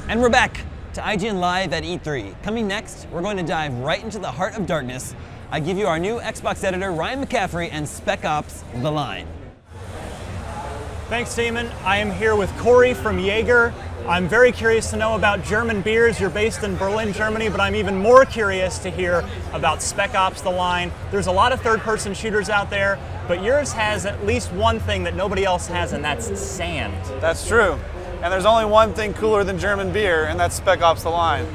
And we're back to IGN Live at E3. Coming next, we're going to dive right into the heart of darkness. I give you our new Xbox editor, Ryan McCaffrey, and Spec Ops: The Line. Thanks, Damon. I am here with Corey from Jaeger. I'm very curious to know about German beers. You're based in Berlin, Germany, but I'm even more curious to hear about Spec Ops: The Line. There's a lot of third-person shooters out there, but yours has at least one thing that nobody else has, and that's sand. That's true. And there's only one thing cooler than German beer, and that's Spec Ops: The Line.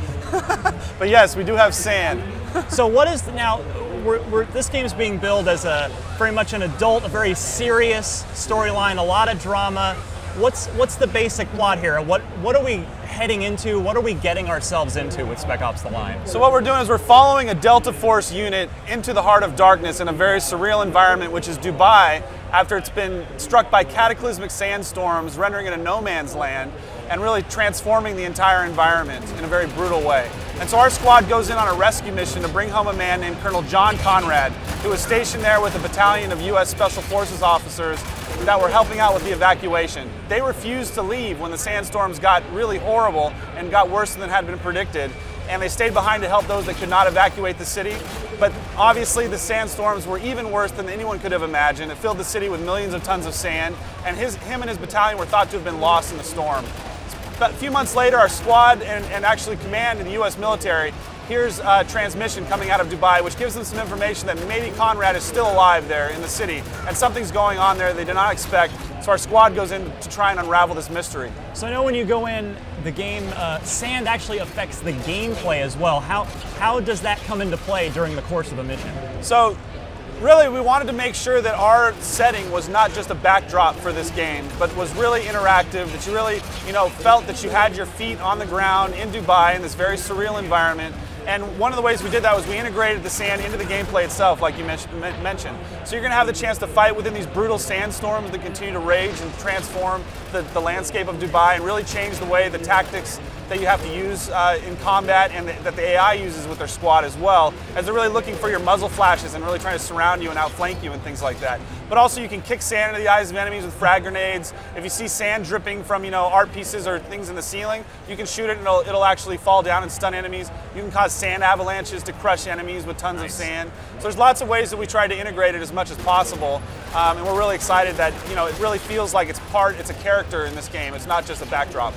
But yes, we do have sand. So what is, now, this game is being billed as very much an adult, a very serious storyline, a lot of drama. What's the basic plot here? What are we heading into? What are we getting ourselves into with Spec Ops: The Line? So what we're doing is we're following a Delta Force unit into the heart of darkness in a very surreal environment, which is Dubai, after it's been struck by cataclysmic sandstorms, rendering it a no man's land, and really transforming the entire environment in a very brutal way. And so our squad goes in on a rescue mission to bring home a man named Colonel John Conrad, who was stationed there with a battalion of U.S. Special Forces officers that were helping out with the evacuation. They refused to leave when the sandstorms got really horrible and got worse than had been predicted, and they stayed behind to help those that could not evacuate the city. But obviously the sandstorms were even worse than anyone could have imagined. It filled the city with millions of tons of sand, and him and his battalion were thought to have been lost in the storm. But a few months later, our squad and actually command in the U.S. military hears a transmission coming out of Dubai, which gives them some information that maybe Conrad is still alive there in the city, and something's going on there they did not expect. So our squad goes in to try and unravel this mystery. So I know when you go in, the game, sand actually affects the gameplay as well. How does that come into play during the course of the mission? So really, we wanted to make sure that our setting was not just a backdrop for this game, but was really interactive, that you really, felt that you had your feet on the ground in Dubai in this very surreal environment. And one of the ways we did that was we integrated the sand into the gameplay itself, like you mentioned. So you're going to have the chance to fight within these brutal sandstorms that continue to rage and transform the landscape of Dubai and really change the way the tactics that you have to use in combat and that the AI uses with their squad as well, as they're really looking for your muzzle flashes and really trying to surround you and outflank you and things like that. But also you can kick sand into the eyes of enemies with frag grenades. If you see sand dripping from art pieces or things in the ceiling, you can shoot it and it'll actually fall down and stun enemies. You can cause sand avalanches to crush enemies with tons of sand. So there's lots of ways that we try to integrate it as much as possible, and we're really excited that it really feels like it's a character in this game. It's not just a backdrop.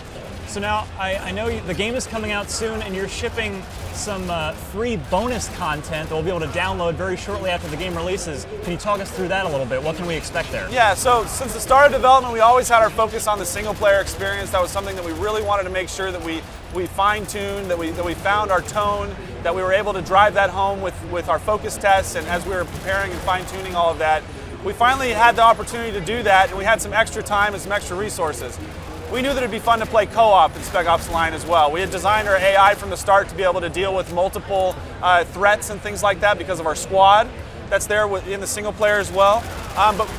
So now, I know the game is coming out soon, and you're shipping some free bonus content that we'll be able to download very shortly after the game releases. Can you talk us through that a little bit? What can we expect there? Yeah, so since the start of development, we always had our focus on the single-player experience. That was something that we really wanted to make sure that we fine-tuned, that we found our tone, that we were able to drive that home with our focus tests, and as we were preparing and fine-tuning all of that, we finally had the opportunity to do that, and we had some extra time and some extra resources. We knew that it'd be fun to play co-op in Spec Ops: The Line as well. We had designed our AI from the start to be able to deal with multiple threats and things like that because of our squad that's there in the single player as well.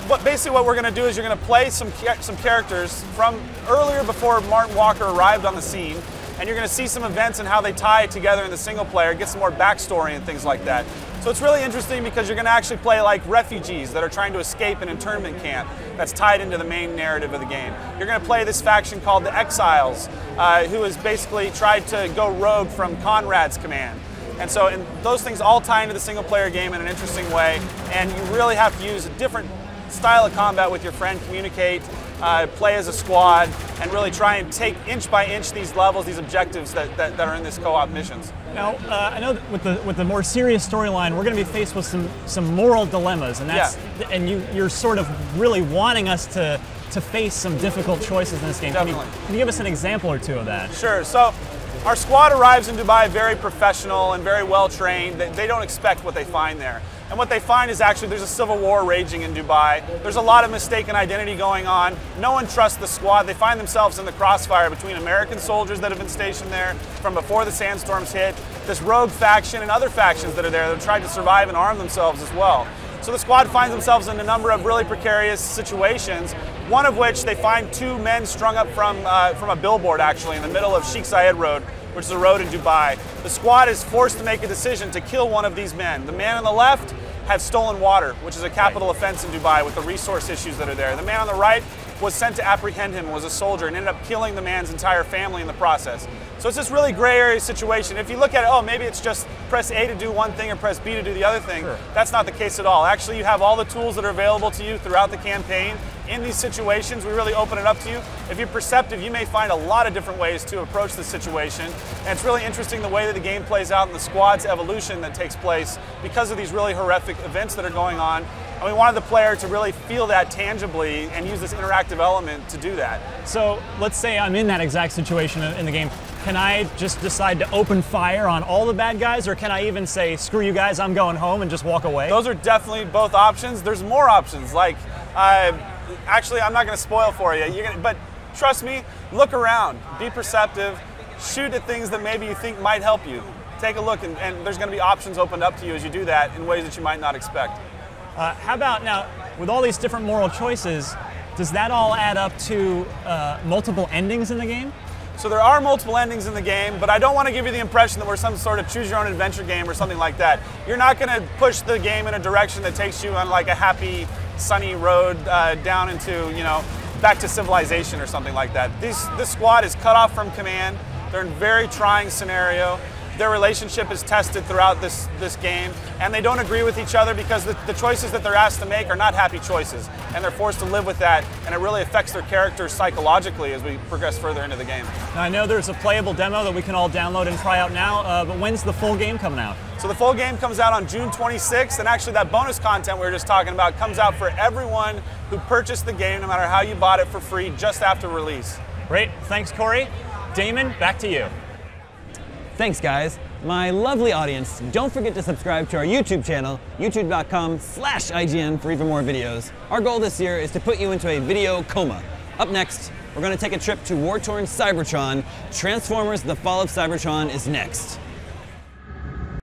But basically what we're going to do is you're going to play some characters from earlier before Martin Walker arrived on the scene, and you're going to see some events and how they tie together in the single player, get some more backstory and things like that. So it's really interesting because you're going to actually play like refugees that are trying to escape an internment camp that's tied into the main narrative of the game. You're going to play this faction called the Exiles, who has basically tried to go rogue from Conrad's command. And so those things all tie into the single player game in an interesting way, and you really have to use a different style of combat with your friend, communicate, play as a squad, and really try and take inch by inch these levels, these objectives that are in this co-op missions. Now, I know that with the more serious storyline, we're going to be faced with some moral dilemmas, and and you're sort of really wanting us to face some difficult choices in this game. Can you give us an example or two of that? Sure. So our squad arrives in Dubai very professional and very well trained. They don't expect what they find there. And what they find is actually there's a civil war raging in Dubai. There's a lot of mistaken identity going on. No one trusts the squad. They find themselves in the crossfire between American soldiers that have been stationed there from before the sandstorms hit, this rogue faction and other factions that are there that have tried to survive and arm themselves as well. So the squad finds themselves in a number of really precarious situations, one of which they find two men strung up from a billboard actually in the middle of Sheikh Zayed Road, which is a road in Dubai. The squad is forced to make a decision to kill one of these men. The man on the left had stolen water, which is a capital offense in Dubai with the resource issues that are there. The man on the right was sent to apprehend him and was a soldier and ended up killing the man's entire family in the process. So it's this really gray area situation. If you look at it, oh, maybe it's just press A to do one thing or press B to do the other thing. Sure. That's not the case at all. Actually, you have all the tools that are available to you throughout the campaign. In these situations, we really open it up to you. If you're perceptive, you may find a lot of different ways to approach the situation. And it's really interesting the way that the game plays out and the squad's evolution that takes place because of these really horrific events that are going on. And we wanted the player to really feel that tangibly and use this interactive element to do that. So let's say I'm in that exact situation in the game. Can I just decide to open fire on all the bad guys, or can I even say, screw you guys, I'm going home, and just walk away? Those are definitely both options. There's more options. Like, actually, I'm not going to spoil for you. But trust me, look around, be perceptive, shoot at things that maybe you think might help you. Take a look, and there's going to be options opened up to you as you do that in ways that you might not expect. How about now, with all these different moral choices, does that all add up to multiple endings in the game? So there are multiple endings in the game, but I don't want to give you the impression that we're some sort of choose your own adventure game or something like that. You're not going to push the game in a direction that takes you on like a happy, sunny road down into, back to civilization or something like that. This squad is cut off from command. They're in a very trying scenario. Their relationship is tested throughout this game, and they don't agree with each other because the choices that they're asked to make are not happy choices, and they're forced to live with that, and it really affects their characters psychologically as we progress further into the game. Now, I know there's a playable demo that we can all download and try out now, but when's the full game coming out? So the full game comes out on June 26th, and actually that bonus content we were just talking about comes out for everyone who purchased the game, no matter how you bought it, for free just after release. Great, thanks Corey. Damon, back to you. Thanks, guys. My lovely audience, don't forget to subscribe to our YouTube channel, youtube.com/IGN, for even more videos. Our goal this year is to put you into a video coma. Up next, we're going to take a trip to war-torn Cybertron. Transformers: The Fall of Cybertron is next.